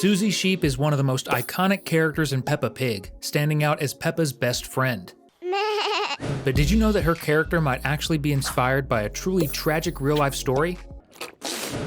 Susie Sheep is one of the most iconic characters in Peppa Pig, standing out as Peppa's best friend. But did you know that her character might actually be inspired by a truly tragic real-life story?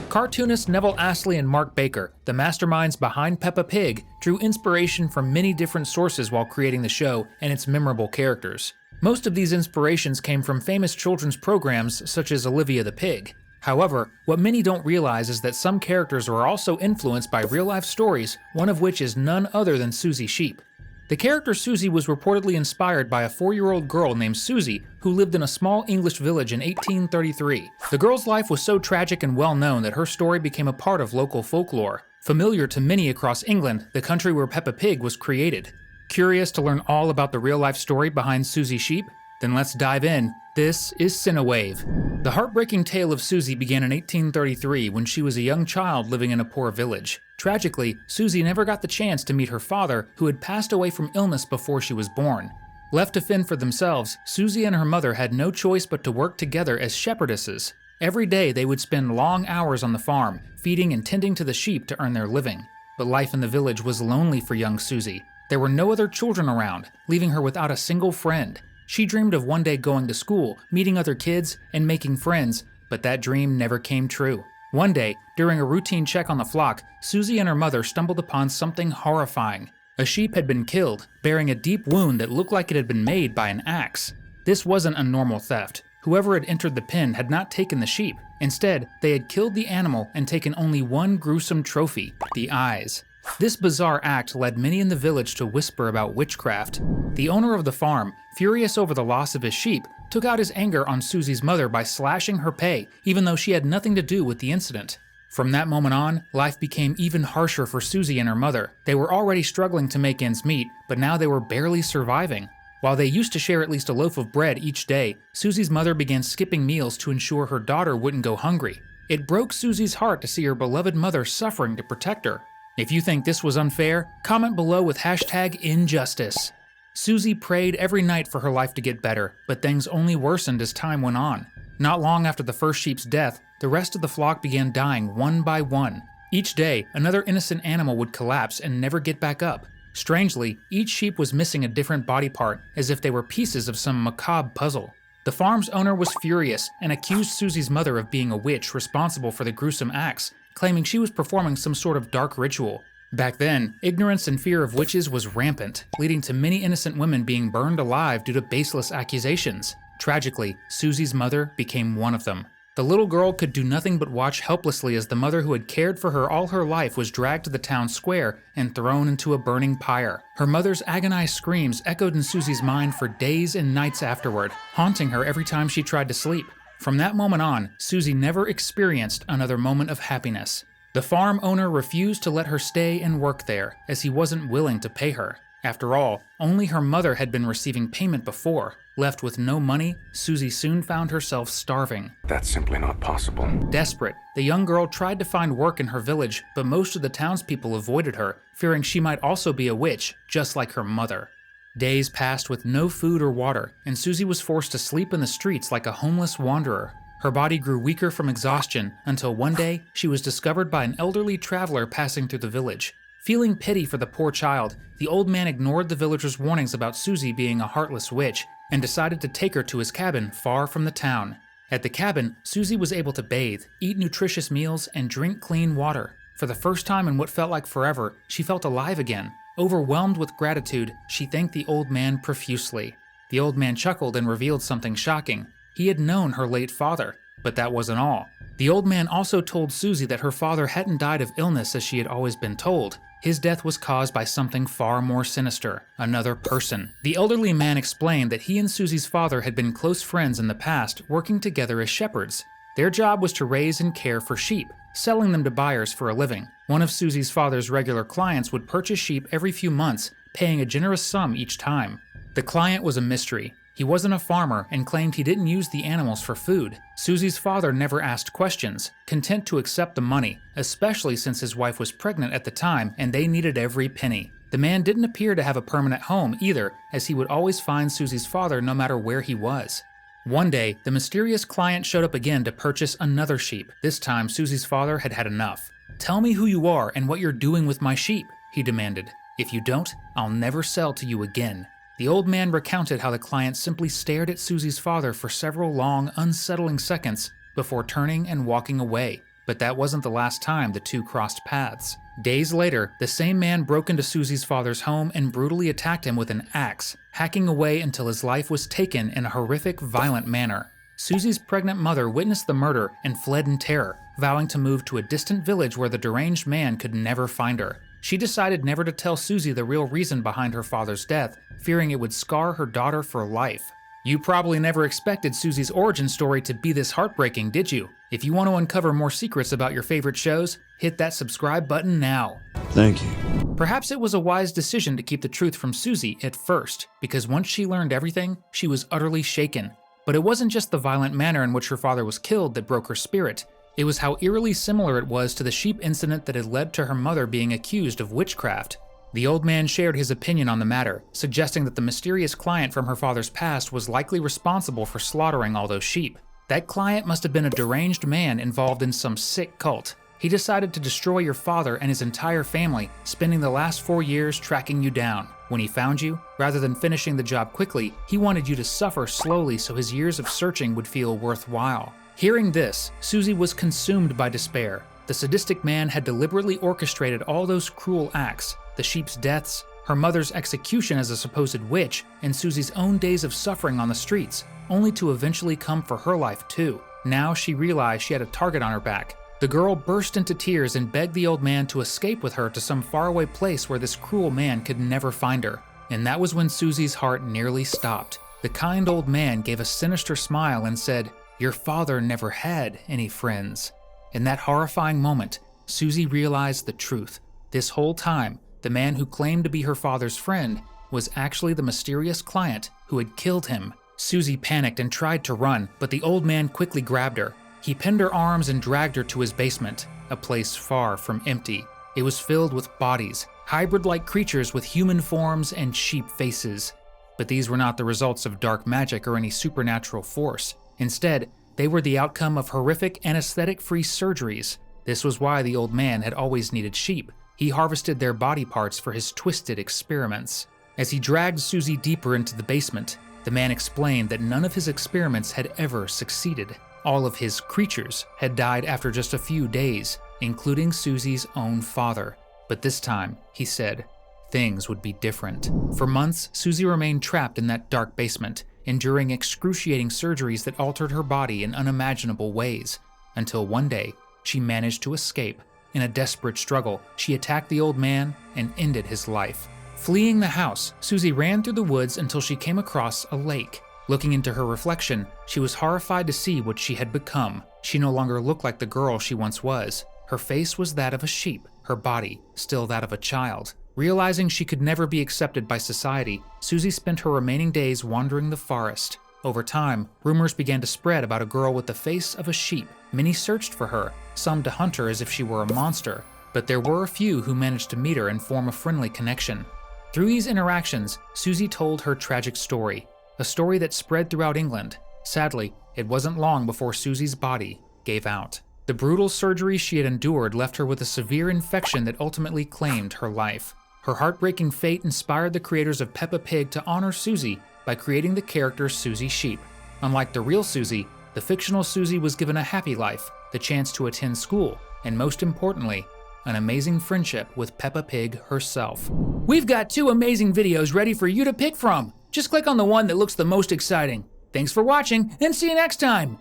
Cartoonists Neville Astley and Mark Baker, the masterminds behind Peppa Pig, drew inspiration from many different sources while creating the show and its memorable characters. Most of these inspirations came from famous children's programs such as Olivia the Pig. However, what many don't realize is that some characters are also influenced by real-life stories, one of which is none other than Susie Sheep. The character Susie was reportedly inspired by a 4-year-old girl named Susie who lived in a small English village in 1833. The girl's life was so tragic and well known that her story became a part of local folklore, familiar to many across England, the country where Peppa Pig was created. Curious to learn all about the real-life story behind Susie Sheep? Then let's dive in. This is Cinewave. The heartbreaking tale of Susie began in 1833 when she was a young child living in a poor village. Tragically, Susie never got the chance to meet her father, who had passed away from illness before she was born. Left to fend for themselves, Susie and her mother had no choice but to work together as shepherdesses. Every day they would spend long hours on the farm, feeding and tending to the sheep to earn their living. But life in the village was lonely for young Susie. There were no other children around, leaving her without a single friend. She dreamed of one day going to school, meeting other kids, and making friends, but that dream never came true. One day, during a routine check on the flock, Susie and her mother stumbled upon something horrifying. A sheep had been killed, bearing a deep wound that looked like it had been made by an axe. This wasn't a normal theft. Whoever had entered the pen had not taken the sheep. Instead, they had killed the animal and taken only one gruesome trophy, the eyes. This bizarre act led many in the village to whisper about witchcraft. The owner of the farm, furious over the loss of his sheep, took out his anger on Susie's mother by slashing her pay, even though she had nothing to do with the incident. From that moment on, life became even harsher for Susie and her mother. They were already struggling to make ends meet, but now they were barely surviving. While they used to share at least a loaf of bread each day, Susie's mother began skipping meals to ensure her daughter wouldn't go hungry. It broke Susie's heart to see her beloved mother suffering to protect her. If you think this was unfair, comment below with #injustice. Susie prayed every night for her life to get better, but things only worsened as time went on. Not long after the first sheep's death, the rest of the flock began dying one by one. Each day, another innocent animal would collapse and never get back up. Strangely, each sheep was missing a different body part, as if they were pieces of some macabre puzzle. The farm's owner was furious and accused Susie's mother of being a witch responsible for the gruesome acts, claiming she was performing some sort of dark ritual. Back then, ignorance and fear of witches was rampant, leading to many innocent women being burned alive due to baseless accusations. Tragically, Susie's mother became one of them. The little girl could do nothing but watch helplessly as the mother who had cared for her all her life was dragged to the town square and thrown into a burning pyre. Her mother's agonized screams echoed in Susie's mind for days and nights afterward, haunting her every time she tried to sleep. From that moment on, Susie never experienced another moment of happiness. The farm owner refused to let her stay and work there, as he wasn't willing to pay her. After all, only her mother had been receiving payment before. Left with no money, Susie soon found herself starving. That's simply not possible. Desperate, the young girl tried to find work in her village, but most of the townspeople avoided her, fearing she might also be a witch, just like her mother. Days passed with no food or water, and Susie was forced to sleep in the streets like a homeless wanderer. Her body grew weaker from exhaustion until one day she was discovered by an elderly traveler passing through the village. Feeling pity for the poor child, the old man ignored the villagers' warnings about Susie being a heartless witch and decided to take her to his cabin far from the town. At the cabin, Susie was able to bathe, eat nutritious meals, and drink clean water. For the first time in what felt like forever, she felt alive again. Overwhelmed with gratitude, she thanked the old man profusely. The old man chuckled and revealed something shocking. He had known her late father, but that wasn't all. The old man also told Susie that her father hadn't died of illness as she had always been told. His death was caused by something far more sinister, another person. The elderly man explained that he and Susie's father had been close friends in the past, working together as shepherds. Their job was to raise and care for sheep, selling them to buyers for a living. One of Susie's father's regular clients would purchase sheep every few months, paying a generous sum each time. The client was a mystery. He wasn't a farmer and claimed he didn't use the animals for food. Susie's father never asked questions, content to accept the money, especially since his wife was pregnant at the time and they needed every penny. The man didn't appear to have a permanent home either, as he would always find Susie's father no matter where he was. One day, the mysterious client showed up again to purchase another sheep. This time, Susie's father had had enough. "Tell me who you are and what you're doing with my sheep," he demanded. "If you don't, I'll never sell to you again." The old man recounted how the client simply stared at Susie's father for several long, unsettling seconds before turning and walking away. But that wasn't the last time the two crossed paths. Days later, the same man broke into Susie's father's home and brutally attacked him with an axe, hacking away until his life was taken in a horrific, violent manner. Susie's pregnant mother witnessed the murder and fled in terror, vowing to move to a distant village where the deranged man could never find her. She decided never to tell Susie the real reason behind her father's death, fearing it would scar her daughter for life. You probably never expected Susie's origin story to be this heartbreaking, did you? If you want to uncover more secrets about your favorite shows, hit that subscribe button now. Thank you. Perhaps it was a wise decision to keep the truth from Susie at first, because once she learned everything, she was utterly shaken. But it wasn't just the violent manner in which her father was killed that broke her spirit. It was how eerily similar it was to the sheep incident that had led to her mother being accused of witchcraft. The old man shared his opinion on the matter, suggesting that the mysterious client from her father's past was likely responsible for slaughtering all those sheep. That client must have been a deranged man involved in some sick cult. He decided to destroy your father and his entire family, spending the last 4 years tracking you down. When he found you, rather than finishing the job quickly, he wanted you to suffer slowly so his years of searching would feel worthwhile. Hearing this, Susie was consumed by despair. The sadistic man had deliberately orchestrated all those cruel acts, the sheep's deaths, her mother's execution as a supposed witch, and Susie's own days of suffering on the streets, only to eventually come for her life too. Now she realized she had a target on her back. The girl burst into tears and begged the old man to escape with her to some faraway place where this cruel man could never find her. And that was when Susie's heart nearly stopped. The kind old man gave a sinister smile and said, "Your father never had any friends." In that horrifying moment, Susie realized the truth. This whole time, the man who claimed to be her father's friend was actually the mysterious client who had killed him. Susie panicked and tried to run, but the old man quickly grabbed her. He pinned her arms and dragged her to his basement, a place far from empty. It was filled with bodies, hybrid-like creatures with human forms and sheep faces. But these were not the results of dark magic or any supernatural force. Instead, they were the outcome of horrific anesthetic-free surgeries. This was why the old man had always needed sheep. He harvested their body parts for his twisted experiments. As he dragged Susie deeper into the basement, the man explained that none of his experiments had ever succeeded. All of his creatures had died after just a few days, including Susie's own father. But this time, he said, things would be different. For months, Susie remained trapped in that dark basement, enduring excruciating surgeries that altered her body in unimaginable ways, until one day, she managed to escape. In a desperate struggle, she attacked the old man and ended his life. Fleeing the house, Susie ran through the woods until she came across a lake. Looking into her reflection, she was horrified to see what she had become. She no longer looked like the girl she once was. Her face was that of a sheep, her body still that of a child. Realizing she could never be accepted by society, Susie spent her remaining days wandering the forest. Over time, rumors began to spread about a girl with the face of a sheep. Many searched for her, some to hunt her as if she were a monster, but there were a few who managed to meet her and form a friendly connection. Through these interactions, Susie told her tragic story, a story that spread throughout England. Sadly, it wasn't long before Susie's body gave out. The brutal surgery she had endured left her with a severe infection that ultimately claimed her life. Her heartbreaking fate inspired the creators of Peppa Pig to honor Susie by creating the character Susie Sheep. Unlike the real Susie, the fictional Susie was given a happy life, the chance to attend school, and most importantly, an amazing friendship with Peppa Pig herself. We've got 2 amazing videos ready for you to pick from. Just click on the one that looks the most exciting. Thanks for watching, and see you next time!